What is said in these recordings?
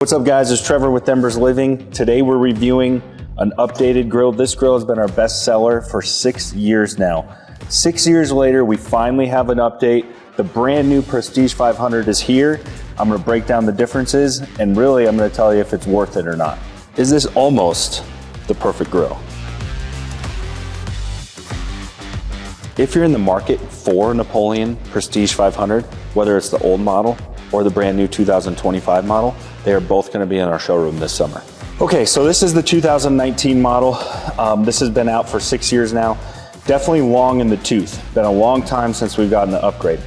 What's up guys, it's Trevor with Tamers Living. Today we're reviewing an updated grill. This grill has been our best seller for 6 years now. 6 years later, we finally have an update. The brand new Prestige 500 is here. I'm gonna break down the differences and really I'm gonna tell you if it's worth it or not. Is this almost the perfect grill? If you're in the market for Napoleon Prestige 500, whether it's the old model or the brand new 2025 model, they are both gonna be in our showroom this summer. Okay, so this is the 2019 model. This has been out for 6 years now. Definitely long in the tooth. Been a long time since we've gotten an upgrade.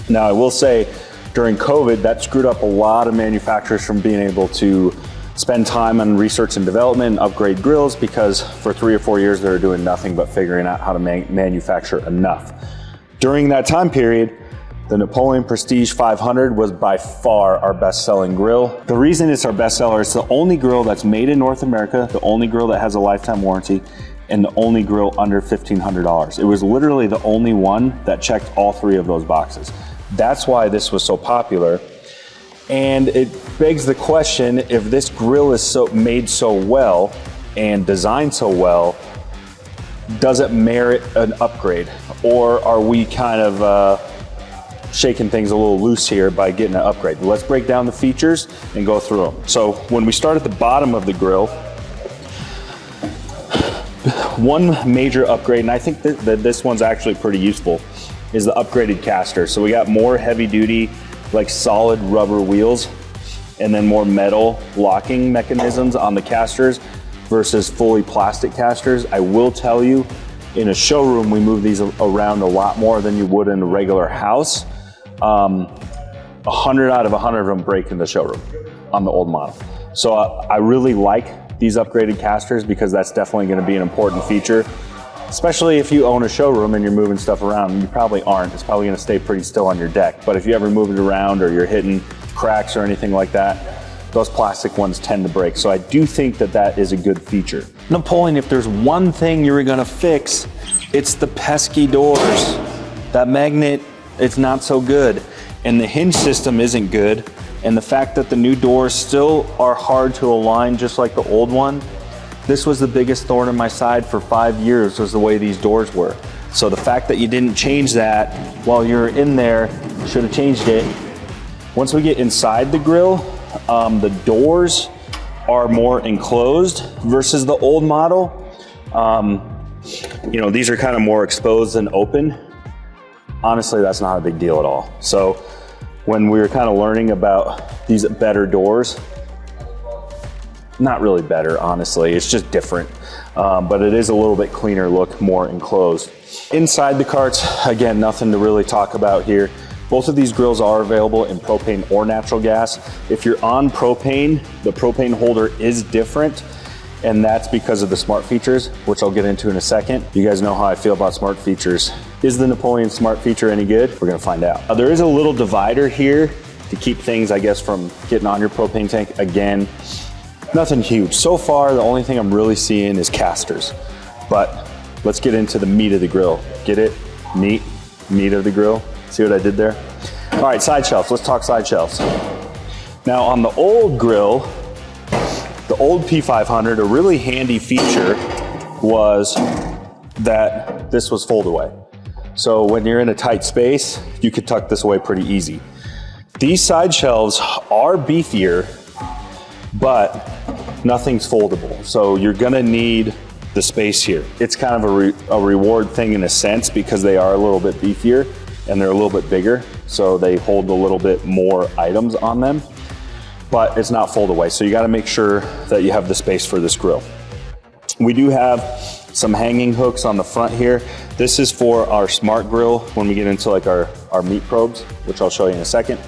Now I will say, during COVID, that screwed up a lot of manufacturers from being able to spend time on research and development and upgrade grills, because for 3 or 4 years they were doing nothing but figuring out how to manufacture enough. During that time period, the Napoleon Prestige 500 was by far our best-selling grill. The reason it's our best seller, it's the only grill that's made in North America, the only grill that has a lifetime warranty, and the only grill under $1,500. It was literally the only one that checked all 3 of those boxes. That's why this was so popular. And it begs the question, if this grill is made so well and designed so well, does it merit an upgrade? Or are we kind of shaking things a little loose here by getting an upgrade? Let's break down the features and go through them. So when we start at the bottom of the grill, one major upgrade, and I think that this one's actually pretty useful, is the upgraded caster. So we got more heavy duty, like solid rubber wheels, and then more metal locking mechanisms on the casters versus fully plastic casters. I will tell you, in a showroom, we move these around a lot more than you would in a regular house. 100 out of 100 of them break in the showroom on the old model. So I really like these upgraded casters because that's definitely gonna be an important feature, especially if you own a showroom and you're moving stuff around. You probably aren't, it's probably gonna stay pretty still on your deck. But if you ever move it around or you're hitting cracks or anything like that, those plastic ones tend to break. So I do think that that is a good feature. Napoleon, if there's one thing you're gonna fix, it's the pesky doors. That magnet, it's not so good. And the hinge system isn't good. And the fact that the new doors still are hard to align just like the old one, this was the biggest thorn in my side for 5 years, was the way these doors were. So the fact that you didn't change that while you're in there, should have changed it. Once we get inside the grill, the doors are more enclosed versus the old model. You know, these are kind of more exposed than open. Honestly, that's not a big deal at all. So when we were kind of learning about these better doors, not really better, honestly, it's just different. But it is a little bit cleaner look, more enclosed. Inside the carts, again, nothing to really talk about here. Both of these grills are available in propane or natural gas. If you're on propane, the propane holder is different, and that's because of the smart features, which I'll get into in a second. You guys know how I feel about smart features. Is the Napoleon smart feature any good? We're gonna find out. There is a little divider here to keep things, I guess, from getting on your propane tank. Again, nothing huge. So far, the only thing I'm really seeing is casters. But let's get into the meat of the grill. Get it? Meat of the grill. See what I did there? All right, side shelves. Let's talk side shelves. Now on the old grill, the old P500, a really handy feature was that this was fold away. So when you're in a tight space, you could tuck this away pretty easy. These side shelves are beefier, but nothing's foldable. So you're gonna need the space here. It's kind of a reward thing in a sense, because they are a little bit beefier and they're a little bit bigger. So they hold a little bit more items on them, but it's not fold away. So you gotta make sure that you have the space for this grill. We do have some hanging hooks on the front here. This is for our smart grill when we get into like our meat probes, which I'll show you in a second.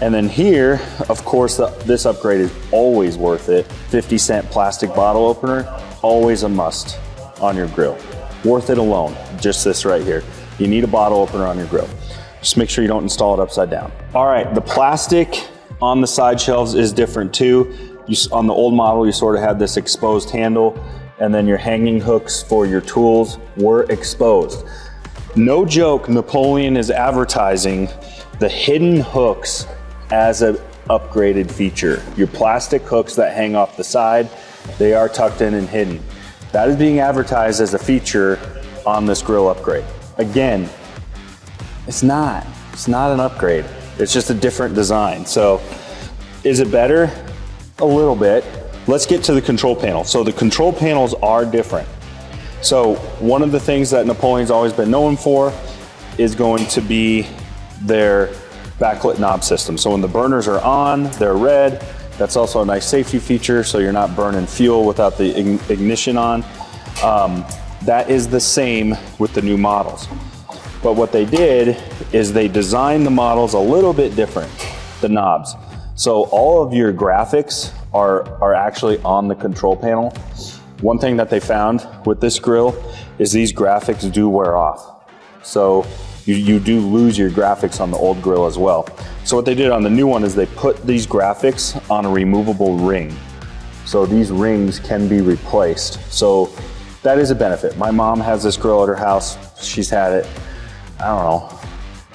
And then here, of course, this upgrade is always worth it. 50-cent plastic bottle opener, always a must on your grill. Worth it alone, just this right here. You need a bottle opener on your grill. Just make sure you don't install it upside down. All right, the plastic on the side shelves is different too. On the old model, you sort of had this exposed handle, and then your hanging hooks for your tools were exposed. No joke, Napoleon is advertising the hidden hooks as a upgraded feature. Your plastic hooks that hang off the side, they are tucked in and hidden. That is being advertised as a feature on this grill upgrade. Again, it's not an upgrade. It's just a different design. So is it better? A little bit. Let's get to the control panel. So the control panels are different. So one of the things that Napoleon's always been known for is going to be their backlit knob system. So when the burners are on, they're red. That's also a nice safety feature, so you're not burning fuel without the ignition on. That is the same with the new models. But what they did is they designed the models a little bit different, the knobs. So all of your graphics are actually on the control panel. One thing that they found with this grill is these graphics do wear off. So you do lose your graphics on the old grill as well. So what they did on the new one is they put these graphics on a removable ring. So these rings can be replaced. So that is a benefit. My mom has this grill at her house. She's had it, I don't know,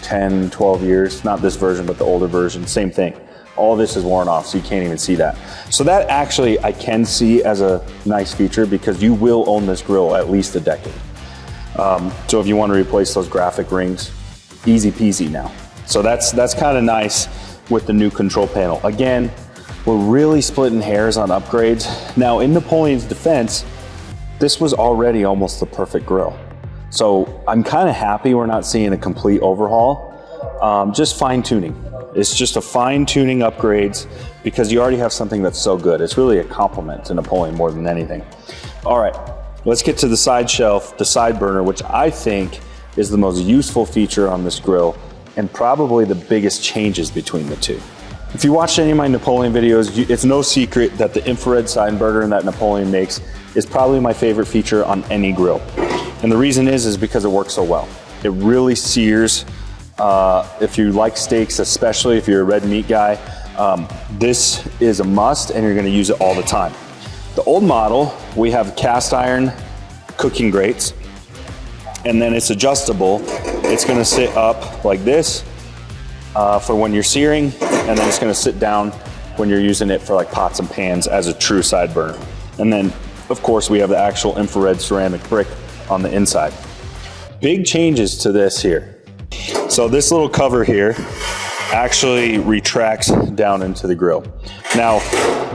10, 12 years. Not this version, but the older version, same thing. All of this is worn off, so you can't even see that. So that actually I can see as a nice feature because you will own this grill at least a decade. So if you want to replace those graphic rings, easy peasy now. So that's kind of nice with the new control panel. Again, we're really splitting hairs on upgrades. Now in Napoleon's defense, this was already almost the perfect grill. So I'm kind of happy we're not seeing a complete overhaul, just fine tuning. It's just a fine tuning upgrades because you already have something that's so good. It's really a compliment to Napoleon more than anything. All right. Let's get to the side shelf, the side burner, which I think is the most useful feature on this grill and probably the biggest changes between the two. If you watched any of my Napoleon videos, it's no secret that the infrared side burner that Napoleon makes is probably my favorite feature on any grill. And the reason is because it works so well. It really sears. If you like steaks, especially if you're a red meat guy, this is a must and you're gonna use it all the time. The old model, we have cast iron cooking grates, and then it's adjustable. It's gonna sit up like this for when you're searing, and then it's gonna sit down when you're using it for like pots and pans as a true side burner. And then, of course, we have the actual infrared ceramic brick on the inside. Big changes to this here. So this little cover here actually retracts down into the grill. Now,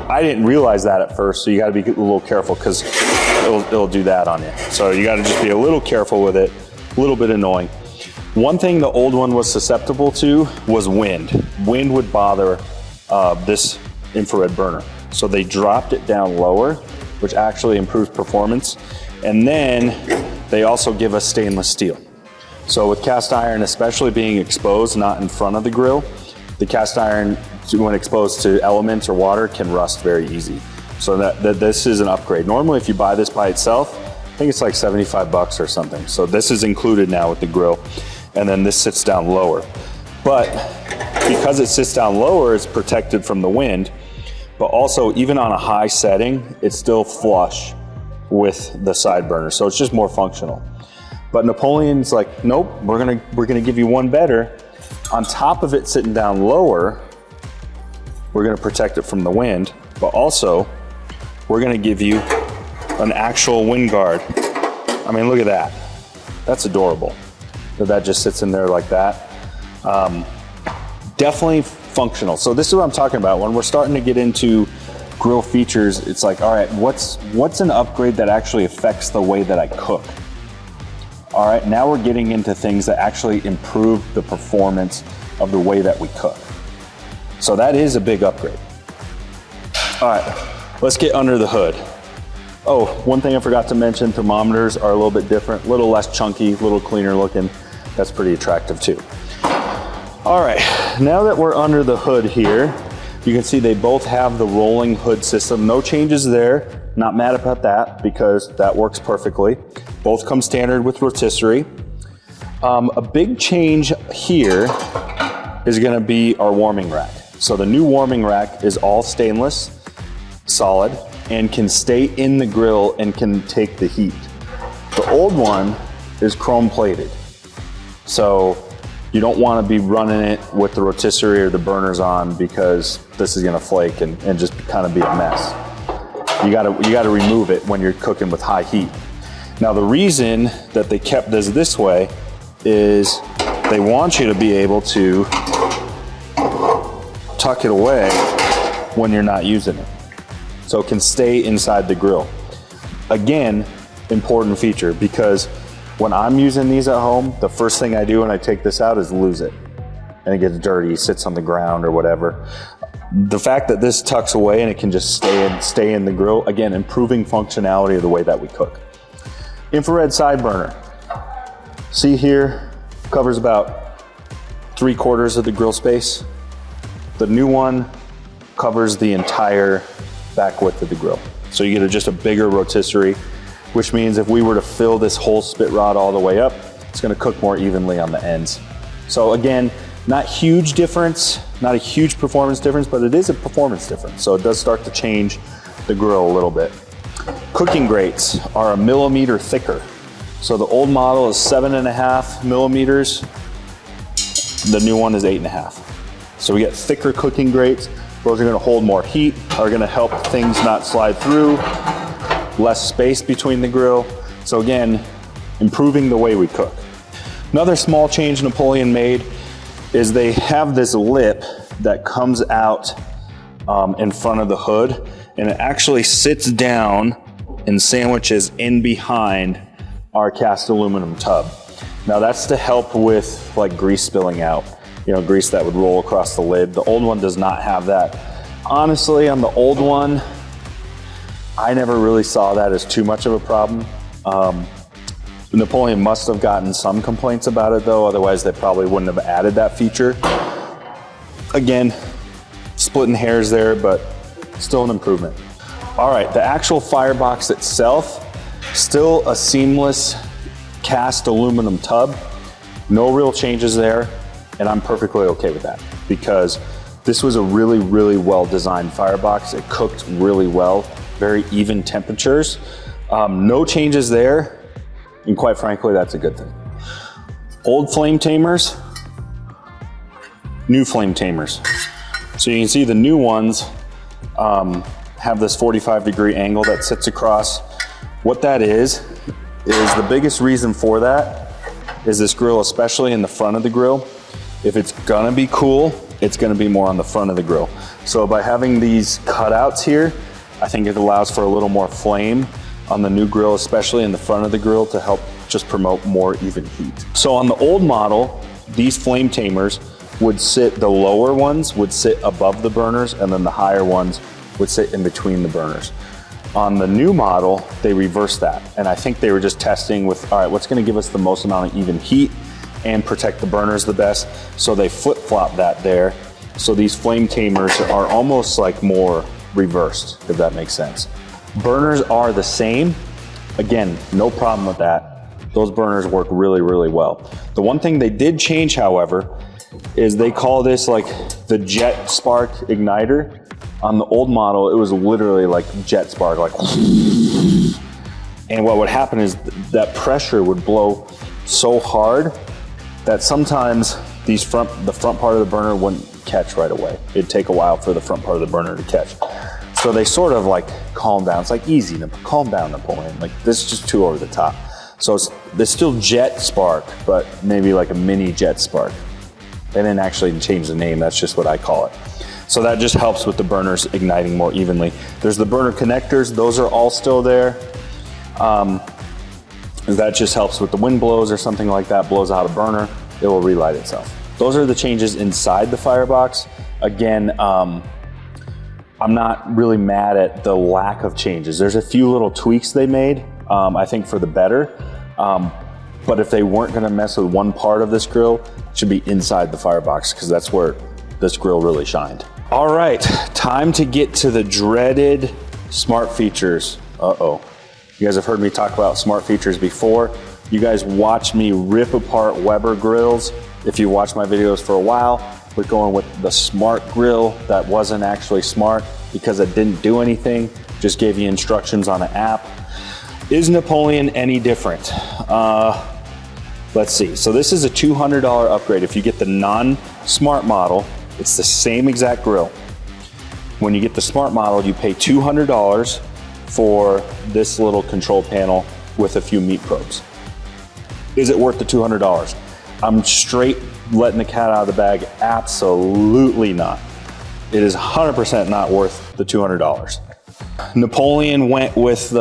I didn't realize that at first, so you gotta be a little careful because it'll do that on you. So you gotta just be a little careful with it, a little bit annoying. One thing the old one was susceptible to was wind. Wind would bother this infrared burner. So they dropped it down lower, which actually improves performance. And then they also give us stainless steel. So with cast iron, especially being exposed, not in front of the grill, the cast iron, when exposed to elements or water, can rust very easy. So this is an upgrade. Normally, if you buy this by itself, I think it's like 75 bucks or something. So this is included now with the grill. And then this sits down lower. But because it sits down lower, it's protected from the wind. But also, even on a high setting, it's still flush with the side burner. So it's just more functional. But Napoleon's like, nope, we're gonna give you one better. On top of it sitting down lower, we're gonna protect it from the wind, but also we're gonna give you an actual wind guard. I mean, look at that. That's adorable. That just sits in there like that. Definitely functional. So this is what I'm talking about. When we're starting to get into grill features, it's like, all right, what's an upgrade that actually affects the way that I cook? All right, now we're getting into things that actually improve the performance of the way that we cook. So that is a big upgrade. All right, let's get under the hood. Oh, one thing I forgot to mention, thermometers are a little bit different, a little less chunky, a little cleaner looking. That's pretty attractive too. All right, now that we're under the hood here, you can see they both have the rolling hood system. No changes there. Not mad about that because that works perfectly. Both come standard with rotisserie. A big change here is gonna be our warming rack. So the new warming rack is all stainless, solid, and can stay in the grill and can take the heat. The old one is chrome plated. So You don't want to be running it with the rotisserie or the burners on, because this is going to flake and just kind of be a mess. You gotta remove it when you're cooking with high heat. Now the reason that they kept this way is they want you to be able to tuck it away when you're not using it, so it can stay inside the grill. Again, important feature, because when I'm using these at home, the first thing I do when I take this out is lose it, and it gets dirty, sits on the ground or whatever. The fact that this tucks away and it can just stay in the grill, again, improving functionality of the way that we cook. Infrared side burner. See here, covers about 3/4 of the grill space. The new one covers the entire back width of the grill. So you get just a bigger rotisserie, which means if we were to fill this whole spit rod all the way up, it's gonna cook more evenly on the ends. So again, not huge difference, not a huge performance difference, but it is a performance difference. So it does start to change the grill a little bit. Cooking grates are 1 millimeter thicker. So the old model is 7.5 millimeters. The new one is 8.5. So we get thicker cooking grates. Those are gonna hold more heat, are gonna help things not slide through, less space between the grill. So again, improving the way we cook. Another small change Napoleon made is they have this lip that comes out in front of the hood, and it actually sits down and sandwiches in behind our cast aluminum tub. Now that's to help with like grease spilling out, you know, grease that would roll across the lid. The old one does not have that. Honestly, on the old one, I never really saw that as too much of a problem. Napoleon must have gotten some complaints about it though, otherwise they probably wouldn't have added that feature. Again, splitting hairs there, but still an improvement. All right, the actual firebox itself, still a seamless cast aluminum tub. No real changes there, and I'm perfectly okay with that, because this was a really, really well designed firebox. It cooked really well, very even temperatures. No changes there. And quite frankly, that's a good thing. Old flame tamers, new flame tamers. So you can see the new ones have this 45-degree angle that sits across. What that is the biggest reason for that is this grill, especially in the front of the grill. If it's gonna be cool, it's gonna be more on the front of the grill. So by having these cutouts here, I think it allows for a little more flame on the new grill, especially in the front of the grill, to help just promote more even heat. So on the old model, these flame tamers would sit, the lower ones would sit above the burners, and then the higher ones would sit in between the burners. On the new model, they reversed that. And I think they were just testing with, all right, what's gonna give us the most amount of even heat and protect the burners the best? So they flip-flop that there. So these flame tamers are almost like more reversed, if that makes sense. Burners are the same. Again, no problem with that. Those burners work really, really well. The one thing they did change, however, is they call this like the jet spark igniter. On the old model, it was literally like jet spark, like, and what would happen is that pressure would blow so hard that sometimes the front part of the burner wouldn't catch right away. It'd take a while for the front part of the burner to catch. So they sort of like calm down. It's like, easy, calm down, Napoleon. Like, this is just too over the top. So it's still jet spark, but maybe like a mini jet spark. They didn't actually change the name. That's just what I call it. So that just helps with the burners igniting more evenly. There's the burner connectors. Those are all still there. That just helps with the wind blows or something like that, blows out a burner, it will relight itself. Those are the changes inside the firebox. Again, I'm not really mad at the lack of changes. There's a few little tweaks they made, I think for the better. But if they weren't gonna mess with one part of this grill, it should be inside the firebox, because that's where this grill really shined. All right, time to get to the dreaded smart features. Uh-oh. You guys have heard me talk about smart features before. You guys watch me rip apart Weber grills. If you watch my videos for a while, we're going with the smart grill that wasn't actually smart because it didn't do anything, just gave you instructions on an app. Is Napoleon any different? Let's see. So this is a $200 upgrade. If you get the non-smart model, it's the same exact grill. When you get the smart model, you pay $200 for this little control panel with a few meat probes. Is it worth the $200? I'm straight letting the cat out of the bag. Absolutely not. It is 100% not worth the $200. Napoleon went with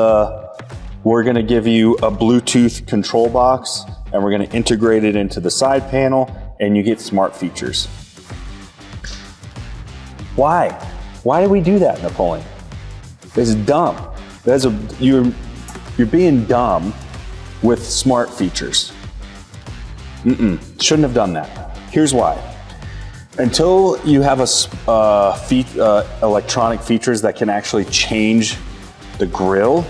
we're gonna give you a Bluetooth control box and we're gonna integrate it into the side panel and you get smart features. Why? Why did we do that, Napoleon? It's dumb. You're being dumb with smart features. Shouldn't have done that. Here's why. Until you have electronic features that can actually change the grill,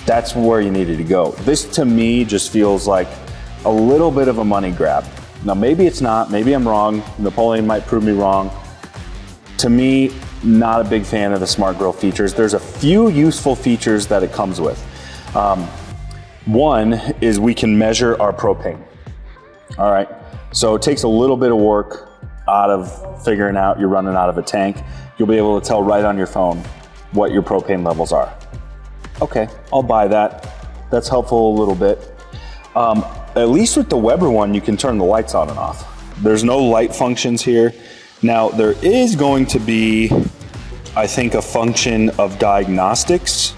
that's where you needed to go. This to me just feels like a little bit of a money grab. Now maybe it's not, maybe I'm wrong. Napoleon might prove me wrong. To me, not a big fan of the smart grill features. There's a few useful features that it comes with. One is we can measure our propane. All right, so it takes a little bit of work out of figuring out you're running out of a tank. You'll be able to tell right on your phone what your propane levels are. Okay, I'll buy that. That's helpful a little bit. At least with the Weber one, you can turn the lights on and off. There's no light functions here. Now, there is going to be, I think, a function of diagnostics.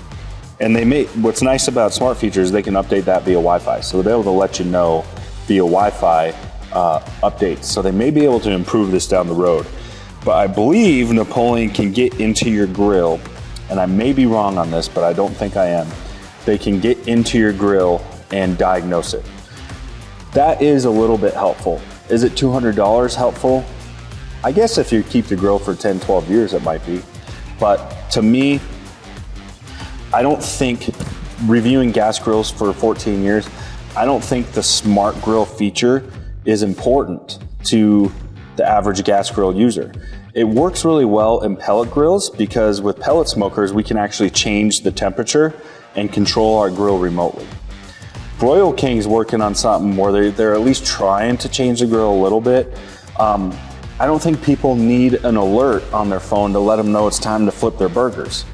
And what's nice about smart features, they can update that via Wi-Fi. So they'll be able to let you know via Wi-Fi updates. So they may be able to improve this down the road. But I believe Napoleon can get into your grill, and I may be wrong on this, but I don't think I am. They can get into your grill and diagnose it. That is a little bit helpful. Is it $200 helpful? I guess if you keep the grill for 10, 12 years, it might be. But to me, I don't think, reviewing gas grills for 14 years, I don't think the smart grill feature is important to the average gas grill user. It works really well in pellet grills because with pellet smokers, we can actually change the temperature and control our grill remotely. Broil King's working on something where they're at least trying to change the grill a little bit. I don't think people need an alert on their phone to let them know it's time to flip their burgers.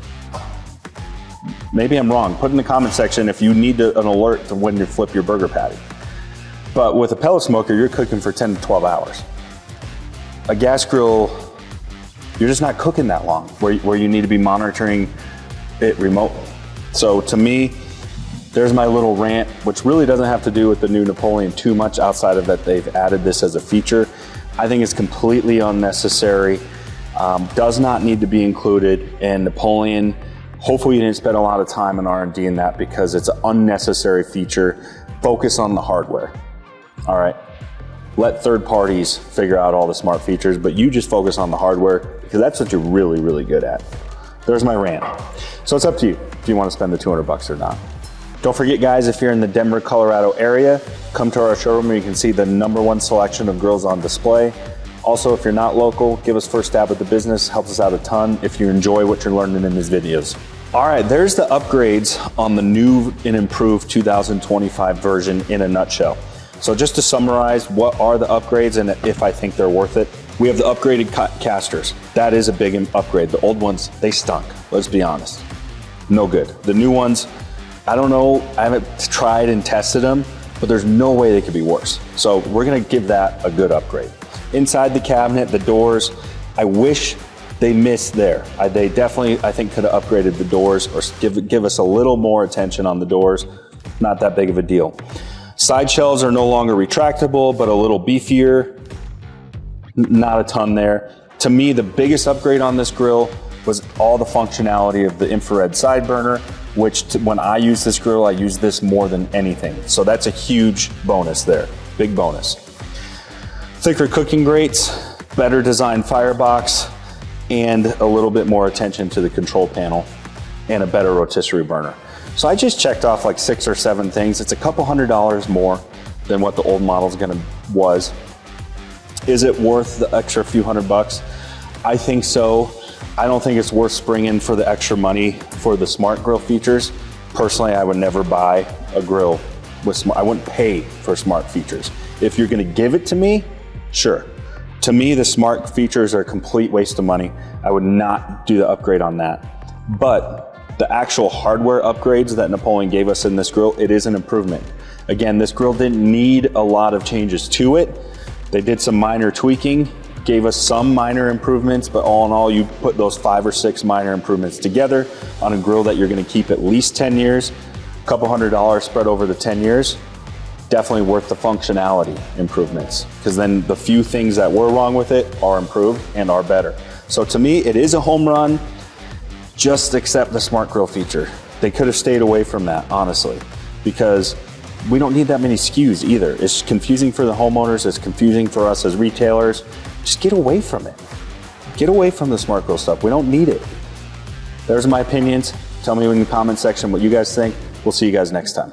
Maybe I'm wrong. Put in the comment section if you need an alert to when you flip your burger patty. But with a pellet smoker, you're cooking for 10 to 12 hours. A gas grill, you're just not cooking that long where you need to be monitoring it remotely. So to me, there's my little rant, which really doesn't have to do with the new Napoleon too much outside of that they've added this as a feature. I think it's completely unnecessary, does not need to be included, and Napoleon, hopefully you didn't spend a lot of time in R&D in that because it's an unnecessary feature. Focus on the hardware, all right? Let third parties figure out all the smart features, but you just focus on the hardware because that's what you're really, really good at. There's my rant. So it's up to you if you want to spend the $200 or not. Don't forget, guys, if you're in the Denver, Colorado area, come to our showroom where you can see the #1 selection of grills on display. Also, if you're not local, give us first stab at the business. Helps us out a ton if you enjoy what you're learning in these videos. All right, there's the upgrades on the new and improved 2025 version in a nutshell. So just to summarize, what are the upgrades and if I think they're worth it? We have the upgraded casters. That is a big upgrade. The old ones, they stunk. Let's be honest. No good. The new ones, I don't know, I haven't tried and tested them, but there's no way they could be worse. So we're gonna give that a good upgrade. Inside the cabinet, the doors, I wish they missed there. They definitely, I think, could have upgraded the doors or give us a little more attention on the doors. Not that big of a deal. Side shelves are no longer retractable, but a little beefier. Not a ton there. To me, the biggest upgrade on this grill was all the functionality of the infrared side burner, which when I use this grill, I use this more than anything. So that's a huge bonus there, big bonus. Thicker cooking grates, better designed firebox, and a little bit more attention to the control panel and a better rotisserie burner. So I just checked off like 6 or 7 things. It's a couple $100 more than what the old model's was. Is it worth the extra few $100? I think so. I don't think it's worth springing for the extra money for the smart grill features. Personally, I would never buy a grill with smart. I wouldn't pay for smart features. If you're going to give it to me, sure. To me, the smart features are a complete waste of money. I would not do the upgrade on that. But the actual hardware upgrades that Napoleon gave us in this grill, it is an improvement. Again, this grill didn't need a lot of changes to it. They did some minor tweaking, gave us some minor improvements, but all in all, you put those 5 or 6 minor improvements together on a grill that you're gonna keep at least 10 years, a couple $100 spread over the 10 years, definitely worth the functionality improvements, because then the few things that were wrong with it are improved and are better. So to me, it is a home run. Just accept the smart grill feature. They could have stayed away from that, honestly, because we don't need that many SKUs either. It's confusing for the homeowners, it's confusing for us as retailers. Just get away from it. Get away from the smart grill stuff. We don't need it. There's my opinions. Tell me in the comment section what you guys think. We'll see you guys next time.